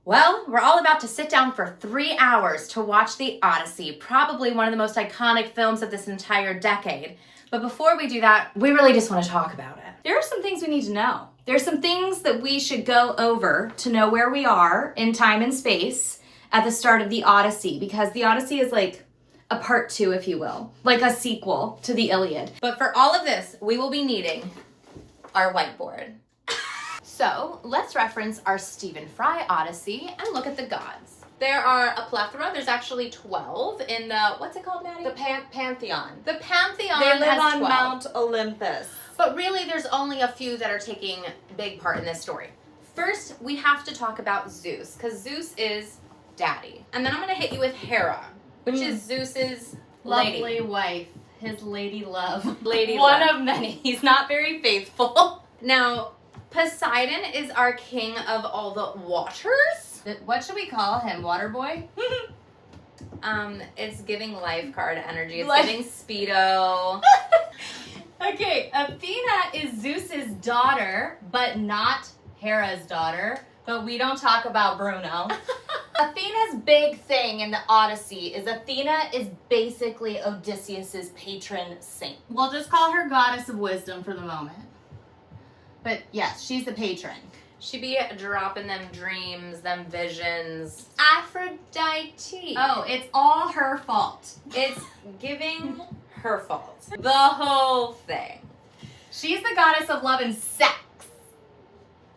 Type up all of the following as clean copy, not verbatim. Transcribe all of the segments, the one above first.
Well, we're all about to sit down for 3 hours to watch the Odyssey, probably one of the most iconic films of this entire decade. But before we do that, we really just want to talk about it. There are some things we need to know. There's some things that we should go over to know where we are in time and space at the start of the Odyssey, because the Odyssey is like a part 2, if you will, like a sequel to the Iliad. But for all of this, we will be needing our whiteboard. So let's reference our Stephen Fry Odyssey and look at the gods. There are a plethora. There's actually 12 in the, what's it called, Maddie? The Pantheon. The Pantheon They live has on 12. Mount Olympus. But really, there's only a few that are taking big part in this story. First, we have to talk about Zeus, because Zeus is daddy. And then I'm going to hit you with Hera, which is Zeus's Lovely lady. wife, his lady love. Lady One love. of many. He's not very faithful. Now, Poseidon is our king of all the waters. What should we call him? Water boy? It's giving lifeguard energy. It's Life- giving Speedo. Okay, Athena is Zeus's daughter, but not Hera's daughter. But we don't talk about Bruno. Athena's big thing in the Odyssey is Athena is basically Odysseus's patron saint. We'll just call her goddess of wisdom for the moment. But yes, she's the patron. She be dropping them dreams, them visions. Aphrodite. Oh, it's all her fault. It's giving her fault. The whole thing. She's the goddess of love and sex.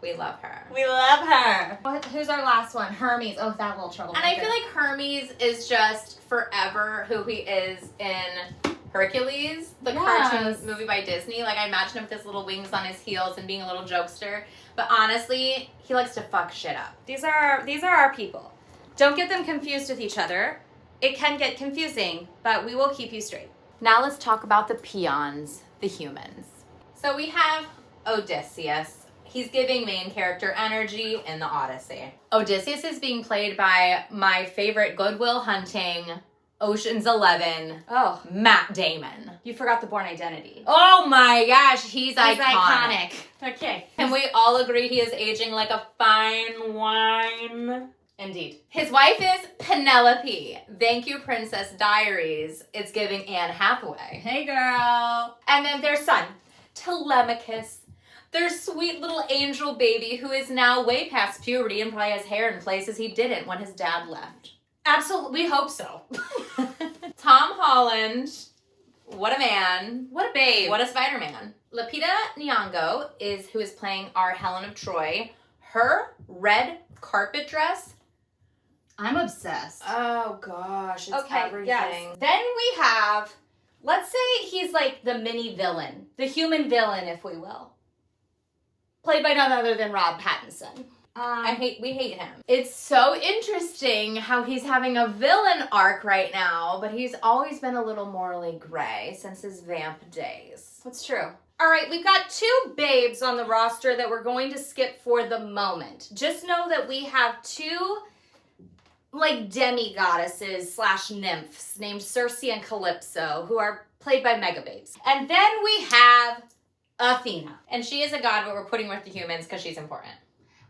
We love her. We love her. Who's our last one? Hermes. Oh, that little trouble. And I feel like Hermes is just forever who he is in Hercules, the cartoon movie by Disney. Like, I imagine him with his little wings on his heels and being a little jokester. But honestly, he likes to fuck shit up. These are our people. Don't get them confused with each other. It can get confusing, but we will keep you straight. Now let's talk about the peons, the humans. So we have Odysseus. He's giving main character energy in the Odyssey. Odysseus is being played by my favorite Goodwill Hunting, Ocean's 11, Matt Damon. You forgot the Born Identity. Oh my gosh, he's iconic. Okay. And we all agree he is aging like a fine wine. Indeed. His wife is Penelope. Thank you, Princess Diaries. It's giving Anne Hathaway. Hey, girl. And then their son, Telemachus. Their sweet little angel baby who is now way past puberty and probably has hair in places he didn't when his dad left. Absolutely, we hope so. Tom Holland, what a man. What a babe. What a Spider-Man. Lupita Nyong'o is who is playing our Helen of Troy. Her red carpet dress. I'm obsessed. Oh gosh, it's everything. Yes. Then we have, let's say he's like the mini villain, the human villain, if we will. Played by none other than Rob Pattinson. We hate him. It's so interesting how he's having a villain arc right now, but he's always been a little morally gray since his vamp days. That's true. All right, we've got 2 babes on the roster that we're going to skip for the moment. Just know that we have 2 like demi-goddesses / nymphs named Circe and Calypso who are played by mega babes. And then we have Athena. And she is a god, but we're putting her with the humans because she's important.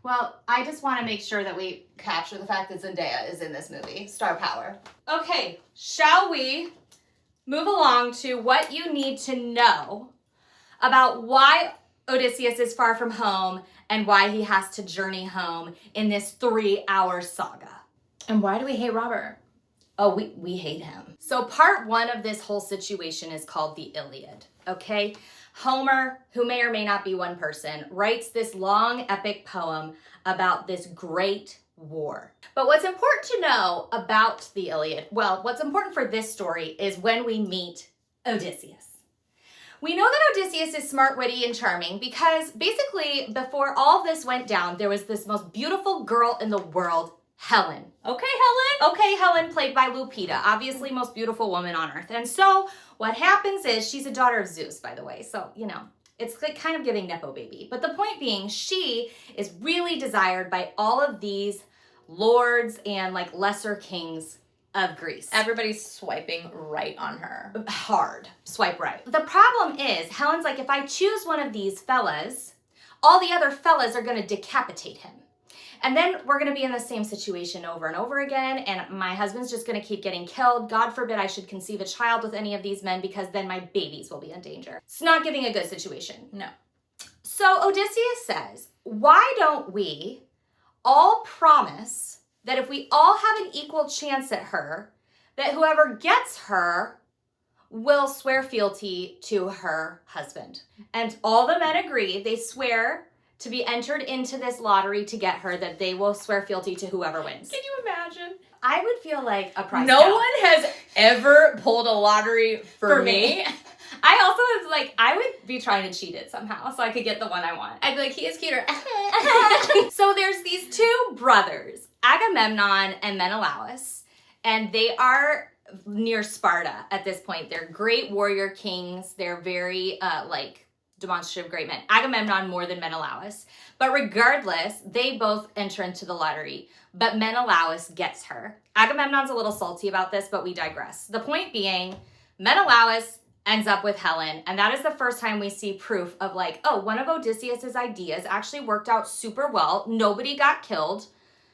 Well, I just want to make sure that we capture the fact that Zendaya is in this movie. Star power. Okay, shall we move along to what you need to know about why Odysseus is far from home and why he has to journey home in this 3-hour saga. And why do we hate Robert? Oh, we hate him. So part 1 of this whole situation is called the Iliad, okay? Homer, who may or may not be one person, writes this long epic poem about this great war. But what's important to know about the Iliad, well, what's important for this story is when we meet Odysseus. We know that Odysseus is smart, witty, and charming because basically before all this went down, there was this most beautiful girl in the world, Helen. Okay, Helen. Okay, Helen, played by Lupita, obviously most beautiful woman on earth. And so what happens is, she's a daughter of Zeus, by the way, so, you know, it's like kind of giving Nepo baby. But the point being, she is really desired by all of these lords and like lesser kings of Greece. Everybody's swiping right on her. Hard. Swipe right. The problem is, Helen's like, if I choose one of these fellas, all the other fellas are going to decapitate him. And then we're going to be in the same situation over and over again. And my husband's just going to keep getting killed. God forbid I should conceive a child with any of these men because then my babies will be in danger. It's not giving a good situation. No. So Odysseus says, why don't we all promise that if we all have an equal chance at her, that whoever gets her will swear fealty to her husband. And all the men agree. They swear to be entered into this lottery to get her, that they will swear fealty to whoever wins. Can you imagine? I would feel like a prize No cow. one has ever pulled a lottery for me. I also was like, I would be trying to cheat it somehow so I could get the one I want. I'd be like, he is cuter. So there's these two brothers, Agamemnon and Menelaus, and they are near Sparta at this point. They're great warrior kings. They're very demonstrative great men. Agamemnon more than Menelaus. But regardless, they both enter into the lottery. But Menelaus gets her. Agamemnon's a little salty about this, but we digress. The point being, Menelaus ends up with Helen, and that is the first time we see proof of one of Odysseus's ideas actually worked out super well. Nobody got killed.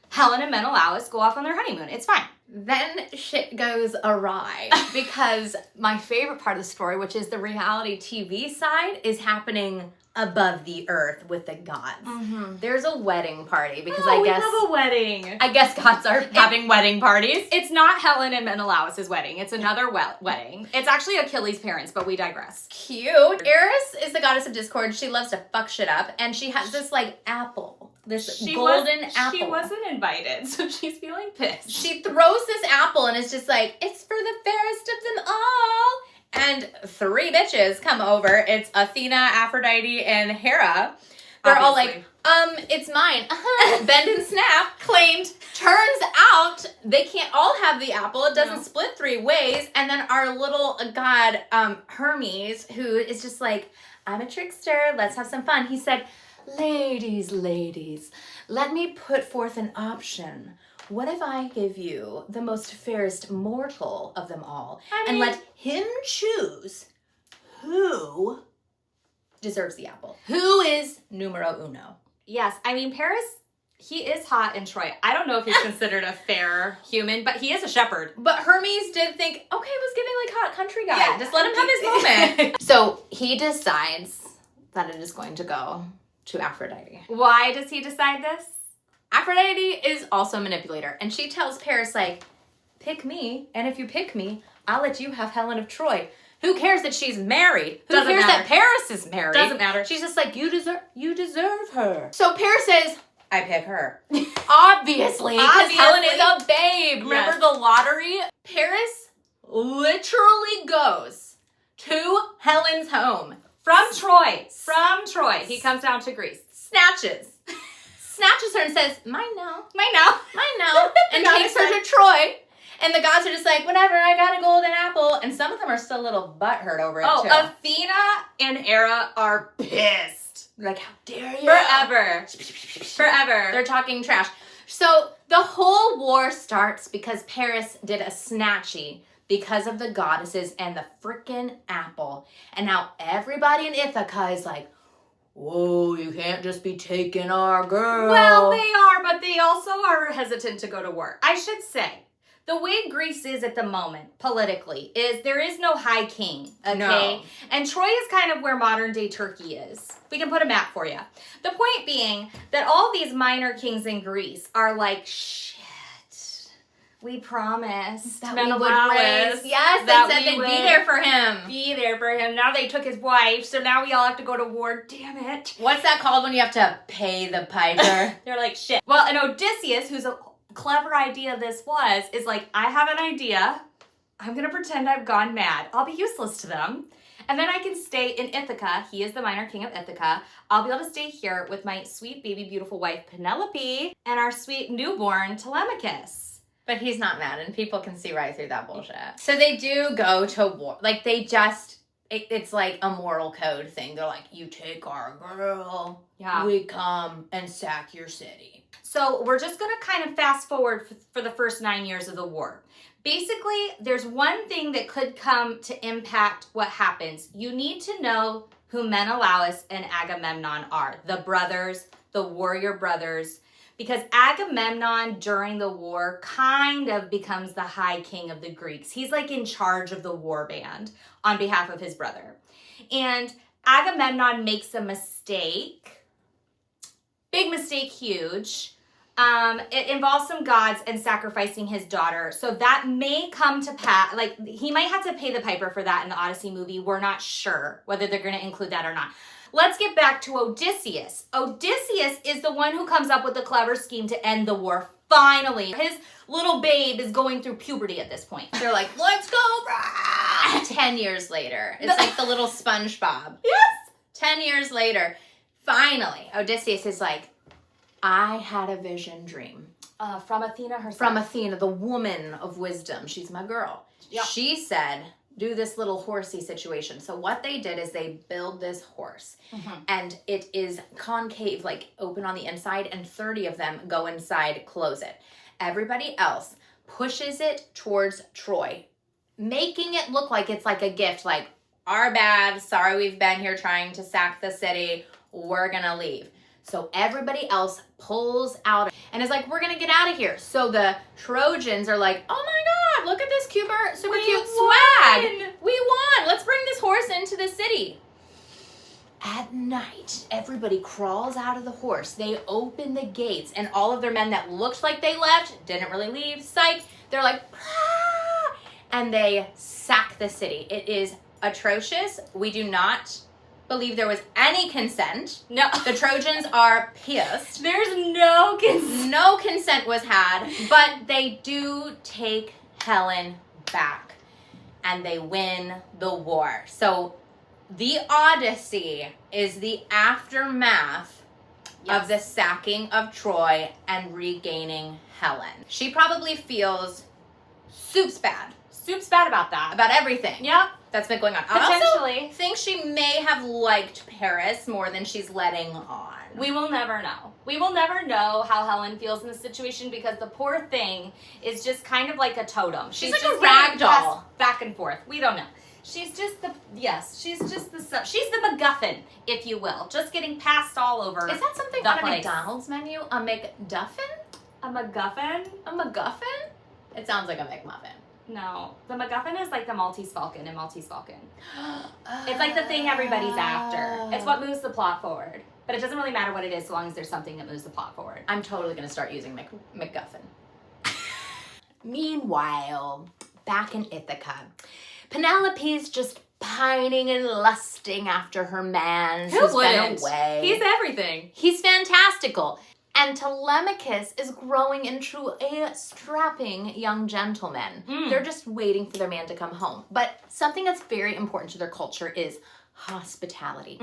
Helen and Menelaus go off on their honeymoon. It's fine. Then shit goes awry because my favorite part of the story, which is the reality TV side, is happening above the earth with the gods. Mm-hmm. There's a wedding party because We have a wedding. I guess gods are having wedding parties. It's not Helen and Menelaus' wedding. It's another wedding. It's actually Achilles' parents, but we digress. Cute. Eris is the goddess of discord. She loves to fuck shit up, and she has this apple. This golden apple. She wasn't invited, so she's feeling pissed. She throws this apple and is just like, it's for the fairest of them all. And 3 bitches come over. It's Athena, Aphrodite, and Hera. They're all like, it's mine. Bend and snap, claimed. Turns out they can't all have the apple. It doesn't split 3 ways. And then our little god, Hermes, who is just like, I'm a trickster. Let's have some fun. He said, ladies, let me put forth an option. What if I give you the most fairest mortal of them all and let him choose who deserves the apple? Who is numero uno? Yes, Paris, he is hot in Troy. I don't know if he's considered a fair human, but he is a shepherd. But Hermes did think, okay, it was giving hot country guy. Yeah. Just let him have his moment. So he decides that it is going to go to Aphrodite. Why does he decide this? Aphrodite is also a manipulator, and she tells Paris, pick me, and if you pick me, I'll let you have Helen of Troy. Who cares that she's married? Who Doesn't cares matter. that Paris is married? Doesn't matter. She's just like, you deserve her. So Paris says, I pick her. Obviously, because Helen is a babe. Remember the lottery? Paris literally goes to Helen's home. From Troy. He comes down to Greece. Snatches her and says, mine now. Mine now. And takes her to Troy. And the gods are just like, whatever, I got a golden apple. And some of them are still a little butthurt over it, too. Athena and Hera are pissed. Like, how dare you? Forever. They're talking trash. So the whole war starts because Paris did a snatchy because of the goddesses and the frickin' apple. And now everybody in Ithaca is like, whoa, you can't just be taking our girl. Well, they are, but they also are hesitant to go to war. I should say, the way Greece is at the moment, politically, is there is no high king, okay? No. And Troy is kind of where modern-day Turkey is. We can put a map for you. The point being that all these minor kings in Greece are like, shit, we promised that we would raise. Yes, they said they'd be there for him. Now they took his wife, so now we all have to go to war. Damn it. What's that called when you have to pay the piper? They're like, shit. Well, and Odysseus, whose a clever idea this was, is like, I have an idea. I'm going to pretend I've gone mad. I'll be useless to them. And then I can stay in Ithaca. He is the minor king of Ithaca. I'll be able to stay here with my sweet baby beautiful wife, Penelope, and our sweet newborn, Telemachus. But he's not mad, and people can see right through that bullshit. So they do go to war. It's like a moral code thing. They're like, you take our girl, we come and sack your city. So we're just going to kind of fast forward for the first 9 years of the war. Basically, there's one thing that could come to impact what happens. You need to know who Menelaus and Agamemnon are, the brothers, the warrior brothers, because Agamemnon during the war kind of becomes the high king of the Greeks. He's like in charge of the war band on behalf of his brother. And Agamemnon makes a mistake. Big mistake, huge. It involves some gods and sacrificing his daughter. So that may come to pass. Like, he might have to pay the piper for that in the Odyssey movie. We're not sure whether they're going to include that or not. Let's get back to Odysseus. Odysseus is the one who comes up with the clever scheme to end the war. Finally, his little babe is going through puberty at this point. They're like, let's go, brah! 10 years later. It's like the little SpongeBob. Yes! 10 years later, finally, Odysseus is like, I had a vision dream. From Athena herself. From Athena, the woman of wisdom. She's my girl. Yep. She said, do this little horsey situation. So what they did is they build this horse. And it is concave, like open on the inside, and 30 of them go inside, close it. Everybody else pushes it towards Troy, making it look like it's like a gift, like, our bad, sorry we've been here trying to sack the city, we're gonna leave. So everybody else pulls out and is like, we're gonna get out of here. So the Trojans are like, oh my God, look at this super cute swag. We won. Let's bring this horse into the city. At night, everybody crawls out of the horse. They open the gates, and all of their men that looked like they left, didn't really leave, psych. They're like, ah! And they sack the city. It is atrocious. We do not believe there was any consent. No. The Trojans are pissed. There's no consent. No consent was had, but they do take Helen back, and they win the war. So the Odyssey is the aftermath of the sacking of Troy and regaining Helen. She probably feels soup's bad. Soup's bad about that. About everything. Yep. That's been going on. Potentially. I also think she may have liked Paris more than she's letting on. We will never know. We will never know how Helen feels in this situation because the poor thing is just kind of like a totem. She's just like a rag doll. passed back and forth. We don't know. She's just the MacGuffin, if you will. Just getting passed all over. Is that something the on a place. McDonald's menu? A McDuffin? A MacGuffin? A MacGuffin? It sounds like a McMuffin. No. The MacGuffin is like the Maltese Falcon in Maltese Falcon. It's like the thing everybody's after. It's what moves the plot forward. But it doesn't really matter what it is so long as there's something that moves the plot forward. I'm totally going to start using MacGuffin. Meanwhile, back in Ithaca, Penelope's just pining and lusting after her man who's been away. He's everything. He's fantastical. And Telemachus is growing into a strapping young gentleman. They're just waiting for their man to come home. But something that's very important to their culture is hospitality.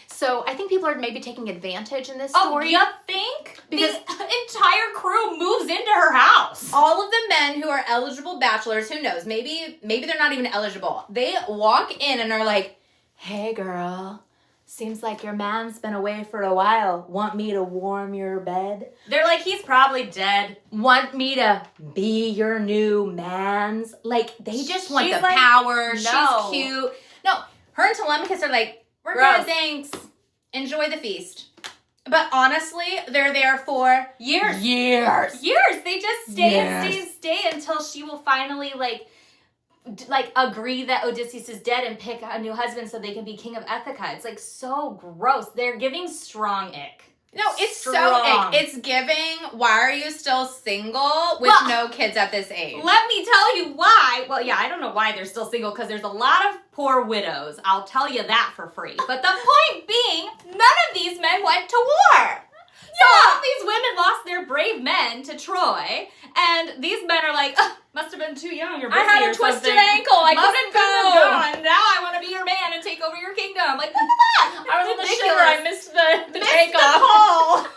So I think people are maybe taking advantage in this story. Oh, you think? Because the entire crew moves into her house. All of the men who are eligible bachelors, who knows, maybe they're not even eligible. They walk in and are like, hey girl, seems like your man's been away for a while. Want me to warm your bed? They're like, he's probably dead. Want me to be your new man's? Like, they just want She's the like, power. no. She's cute. No, her and Telemachus are like, we're Gross. good, thanks. Enjoy the feast. But honestly, they're there for Years. Years. They just stay and stay until she will finally like agree that Odysseus is dead and pick a new husband so they can be king of Ithaca. It's like so gross. They're giving strong ick. No, it's Strong. so ick. It's giving, why are you still single with no kids at this age? Let me tell you why. Well, yeah, I don't know why they're still single because there's a lot of poor widows. I'll tell you that for free. But the point being, none of these men went to war. So all of these women lost their brave men to Troy, and these men are like, must have been too young or busy I had a or twisted something. ankle. I couldn't go. And now I want to be your man and take over your kingdom. Like, what the fuck? I was on the Ridiculous. shiver. I missed the Missed takeoff. the call.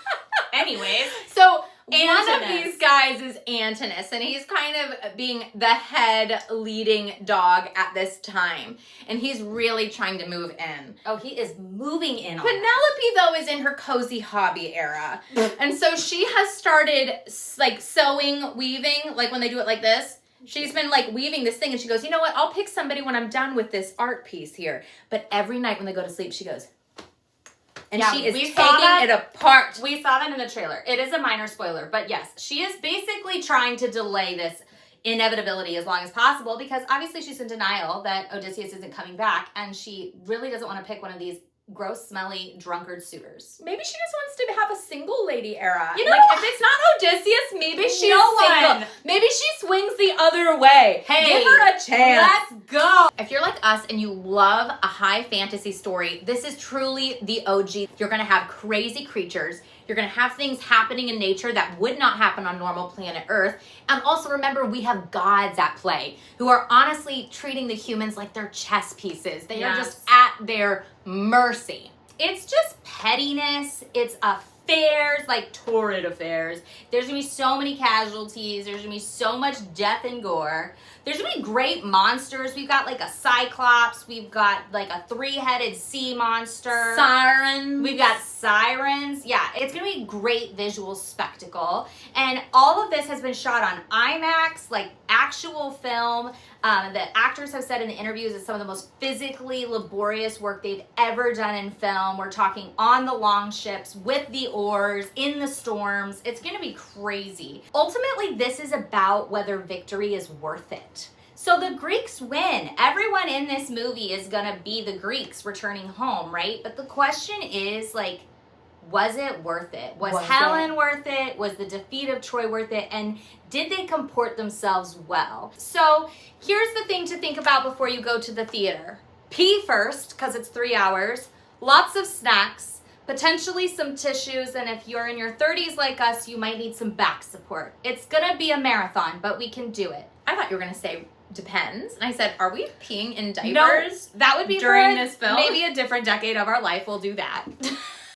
Anyways. So one of Antinous. these guys is Antinous, and he's kind of being the head leading dog at this time. And he's really trying to move in. Oh, he is moving in on Penelope, though, is in her cozy hobby era. And so she has started, like, sewing, weaving, like when they do it like this. She's been, like, weaving this thing, and she goes, you know what? I'll pick somebody when I'm done with this art piece here. But every night when they go to sleep, she goes, and Yeah, she is we taking saw that. it apart. We saw that in the trailer. It is a minor spoiler, but yes, she is basically trying to delay this inevitability as long as possible because obviously she's in denial that Odysseus isn't coming back, and she really doesn't want to pick one of these gross, smelly, drunkard suitors. Maybe she just wants to have a single lady era. You know, like, if it's not Odysseus, maybe she's No single. one. Maybe she swings the other way. Hey, give her a chance. Let's go. If you're like us and you love a high fantasy story, this is truly the OG. You're gonna have crazy creatures. You're gonna have things happening in nature that would not happen on normal planet Earth. And also remember, we have gods at play who are honestly treating the humans like they're chess pieces. They are just at their mercy. It's just pettiness. It's affairs, like torrid affairs. There's gonna be so many casualties. There's gonna be so much death and gore. There's gonna be great monsters. We've got like a cyclops. We've got like a 3-headed sea monster. Sirens. We've got sirens. Yeah, it's gonna be a great visual spectacle. And all of this has been shot on IMAX, like actual film. The actors have said in the interviews it's some of the most physically laborious work they've ever done in film. We're talking on the long ships, with the oars, in the storms. It's gonna be crazy. Ultimately, this is about whether victory is worth it. So the Greeks win. Everyone in this movie is gonna be the Greeks returning home, right? But the question is, like, was it worth it? Was Helen worth it? Was the defeat of Troy worth it? And did they comport themselves well? So here's the thing to think about before you go to the theater. Pee first, because it's 3 hours. Lots of snacks, potentially some tissues, and if you're in your 30s like us, you might need some back support. It's gonna be a marathon, but we can do it. I thought you were gonna say depends. And I said, are we peeing in diapers? No, that would be during for this film? Maybe a different decade of our life. We'll do that.